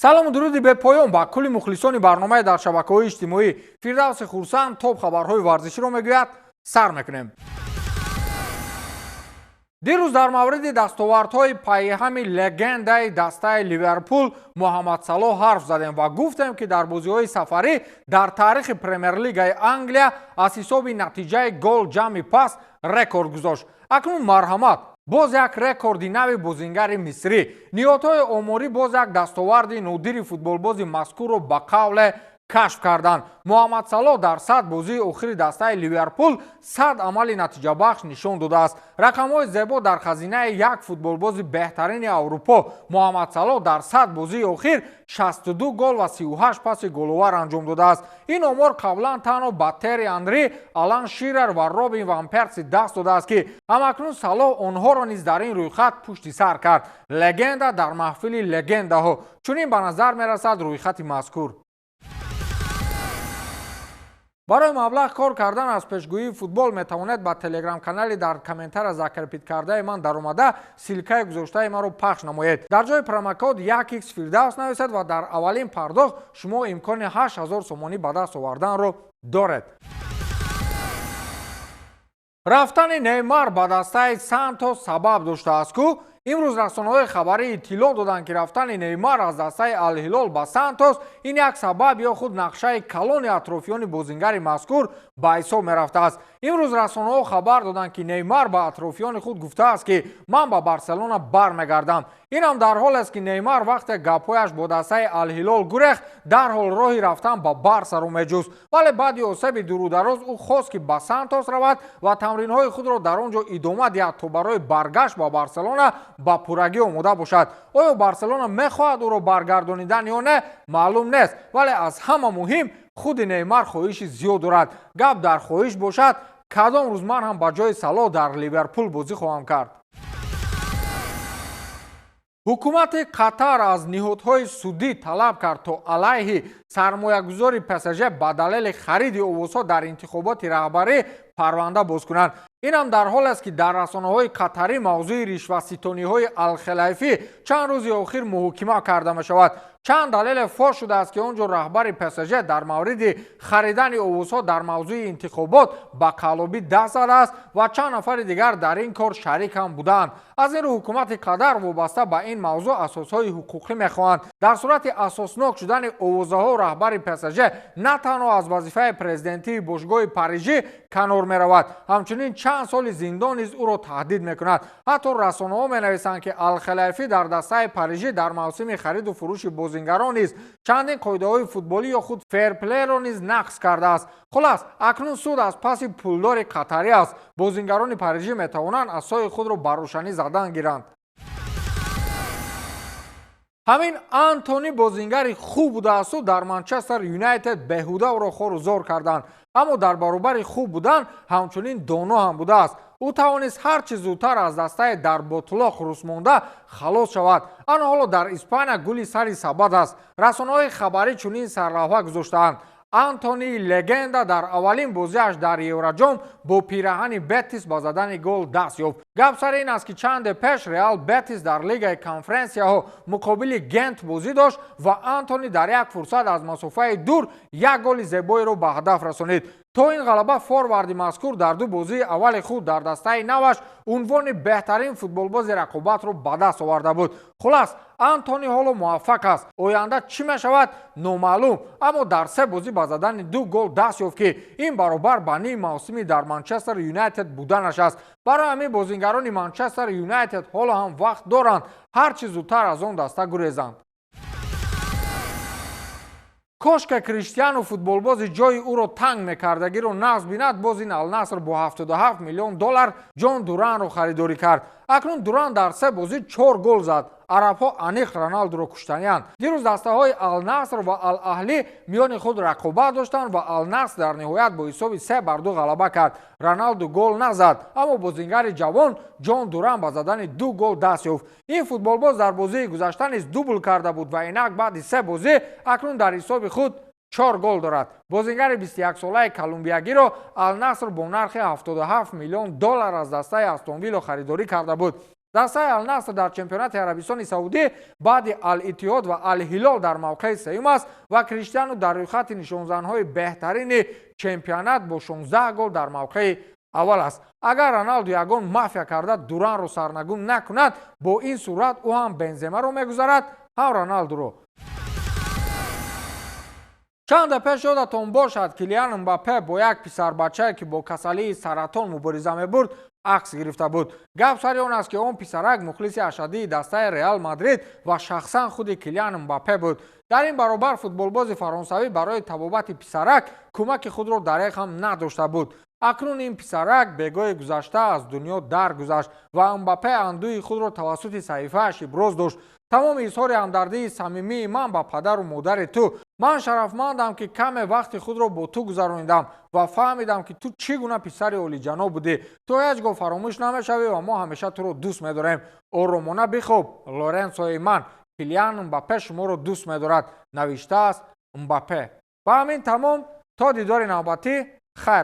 салому дуруди бе поён ба кулли мухлисони барномаи дар шабакаҳои иҷтимоӣ. Фирдавси хурсанд топ хабарҳои варзиширо мегӯяд. Сар мекунем. дирӯз дар мавриди дастовардҳои пайҳами легендаи дастаи Ливерпул Муҳаммад Салоҳ ҳарф задем ва гуфтем, ки дар бозиҳои сафарӣ дар таърихи Премер-лигаи Англия аз ҳисоби натиҷаи гол ҷамъи паст рекорд гузошт. Акнун марҳамат, боз як рекорди нави бозингари мисрӣ. Ниҳодҳои оморӣ боз як дастоварди нодири футболбози мазкурро ба қавле кашф карданд. Муҳаммад Салоҳ дар 100 бозии охири дастаи Ливерпул 100 амали натиҷабахш нишон додааст. Рақамҳои зебо дар хазинаи як футболбози беҳтарини Аврупо. Муҳаммад Салоҳ дар 100 бозии охир 62 гол ва 38 паси головар анҷом додааст. Ин омор қаблан танҳо ба Терри Анри, Алан Ширер ва Робин ван Перси даст додааст, ки ҳамакнун Салоҳ онҳоро низ дар ин рӯйхат пушти сар кард. Легенда дар маҳфили легендаҳо. Чунин ба назар мерасад рӯйхати мазкур. барои маблағ кор кардан аз пешгӯии футбол метавонед ба телеграм-канали дар комментария закрпид кардаи ман даромада силкаи гузоштаи маро пахш намоед. Дар ҷои промокод 1x Фирдавс нависед ва дар аввалин пардохт шумо имкони 8000 сомонӣ ба даст оварданро доред. рафтани Неймар ба дастаи Сантос сабаб доштааст ку? имрӯз расонаҳои хабарӣ иттилоъ доданд, ки рафтани Неймар аз дастаи Ал-Ҳилол ба Сантос ин як сабаб ё худ нақшаи калони атрофиёни бозингари мазкур ба ҳисоб мерафтааст. имрӯз расонаҳо хабар доданд, ки Неймар ба атрофиёни худ гуфтааст, ки ман ба Барселона бармегардам. инам дар ҳоле аст, ки Неймар вақте гапҳояш бо дастаи Ал-Ҳилол гурехт, дарҳол роҳи рафтан ба Барсаро меҷуст. вале баъди осеби дурудароз ӯ хост, ки ба Сантос равад ва тамринҳои худро дар он ҷо идома диҳад, то барои баргашт ба Барселона ба пуррагӣ омода бошад. оё Барселона мехоҳад ӯро баргардонидан ё не, маълум нест, вале аз ҳама муҳим худи Неймар хоҳиши зиёд дорад. гап дар хоҳиш бошад, кадом рӯз ман ҳам ба ҷои Салоҳ дар Ливерпул бозӣ хоҳам кард. ҳукумати Қатар аз ниҳодҳои судӣ талаб кард, то алайҳи сармоягузори ПСЖ ба далели хариди овозҳо дар интихоботи раҳбарӣ парванда боз кунанд. инам дар ҳоле аст, ки дар расонаҳои қатарӣ мавзӯи ришваситониҳои Алхелайфӣ чанд рӯзи охир муҳокима карда мешавад. чанд далеле фош шудааст, ки он ҷо раҳбари ПСЖ дар мавриди харидани овозҳо дар мавзӯи интихобот ба қаллобӣ даст задааст ва чанд нафари дигар дар ин кор шарик ҳам буданд. аз ин рӯ ҳукумати Қатар вобаста ба ин мавзӯъ асосҳои ҳуқуқӣ мехоҳанд. дар сурати асоснок шудани овозаҳо раҳбари ПСЖ на танҳо аз вазифаи президентии бошгоҳи парижӣ канор меравад, ҳамчунин чанд соли зиндон низ ӯро таҳдид мекунад. ҳатто расонаҳо менависанд, ки Алхелайфӣ дар дастаи парижӣ дар мавсими хариду фурӯши бозингарон низ чандин қоидаҳои футболӣ ё худ ферплейро низ нақз кардааст. хулас, акнун суд аз паси пулдори қатарӣ аст. бозингарони парижӣ метавонанд асои худро ба рӯшанӣ задан гиранд. ҳамин Антони бозингари хуб будаасту дар Манчестер Юнайтед беҳуда ӯро хору зор карданд, аммо дар баробари хуб будан ҳамчунин доно ҳам будааст. ӯ тавонист ҳар чӣ зудтар аз дастаи дар ботулоқ русмонда халос шавад. ана ҳоло дар Испания гули сари сабад аст. расонаҳои хабарӣ чунин сарлавҳа гузоштаанд. Антони легенда дар аввалин бозиаш дар Евроҷом бо пираҳани Бетис ба задани гол даст ёфт. гап сари ин аст, ки чанде пеш Реал Бетис дар Лигаи Конференсияҳо муқобили Гент бозӣ дошт ва Антони дар як фурсат аз масофаи дур як голи зебоиро ба ҳадаф расонид. то ин ғалаба форварди мазкур дар ду бозии аввали худ дар дастаи наваш унвони беҳтарин футболбози рақобатро ба даст оварда буд. хулас, Антони ҳоло муваффақ аст. оянда чӣ мешавад номаълум, аммо дар се бозӣ ба задани 2 гол даст ёфт, ки ин баробар ба ним мавсими дар Манчестер Юнайтед буданаш аст. барои ҳамин бозингарони Манчестер Юнайтед ҳоло ҳам вақт доранд ҳар чӣ зудтар аз он даста гурезанд. кошка Криштиану футболбози ҷои ӯро танг мекардагиро нағз бинад, боз ин Ал-Наср бо $77 миллион Ҷон Дуранро харидорӣ кард. акнун Дуран дар 3 бозӣ 4 гол зад. арабҳо аниқ Роналдуро куштанианд. дирӯз дастаҳои Ал-Наср ва Ал-Аҳлӣ миёни худ рақобат доштанд ва Ал-Наср дар ниҳоят бо ҳисоби 3-2 ғалаба кард. Роналду гол назад, аммо бозингари ҷавон Ҷон Дуран ба задани 2 гол даст ёфт. ин футболбоз дар бозии гузашта низ дубл карда буд ва инак баъди 3 бозӣ акнун дар ҳисоби худ 4 гол дорад. бозингари 21-солаи колумбиягиро Ал-Наср бо нархи $77 миллион аз дастаи Астон Вилла харидорӣ карда буд. дастаи Ал-Наср дар чемпионати Арабистони Саудӣ баъди Ал-Иттиҳод ва Ал-Ҳилол дар мавқеи сеюм аст ва Криштиану дар рӯйхати нишонзанҳои беҳтарини чемпионат бо 16 гол дар мавқеи аввал аст. Агар Роналду ягон мафия карда Дуранро сарнагун накунад, бо ин сурат ӯ ҳам Бенземаро мегузарад, ҳам Роналдуро. чанда пеш ёдатон бошад, Килиан Мбаппе бо як писарбачае ки бо касалии саратон мубориза мебурд акс гирифта буд. Гап сари он аст ки он писарак мухлиси ашадии дастаи Реал Мадрид ва шахсан худи Килиан Мбаппе буд. дар ин баробар футболбози фаронсавӣ барои табобати писарак кӯмаки худро дареғ ҳам надошта буд. акнун ин писарак бегоҳи гузашта аз дунё даргузашт ва Мбаппе андӯҳи худро тавассути саҳифааш иброз дошт. тамоми изҳори ҳамдардии самимии ман ба падару модари ту. ман шарафмандам ки каме вақти худро бо ту гузаронидам ва фаҳмидам ки ту чӣ гуна писари олиҷаноб будӣ. ту ҳеҷ гоҳ фаромӯш намешавӣ ва мо ҳамеша туро дӯст медорем. оромона бихоб, Лоренсои ман. Килиан Мбаппе шуморо дӯст медорад, навиштааст Мбаппе. ба ҳамин тамом, то дидори навбатӣ, хайр.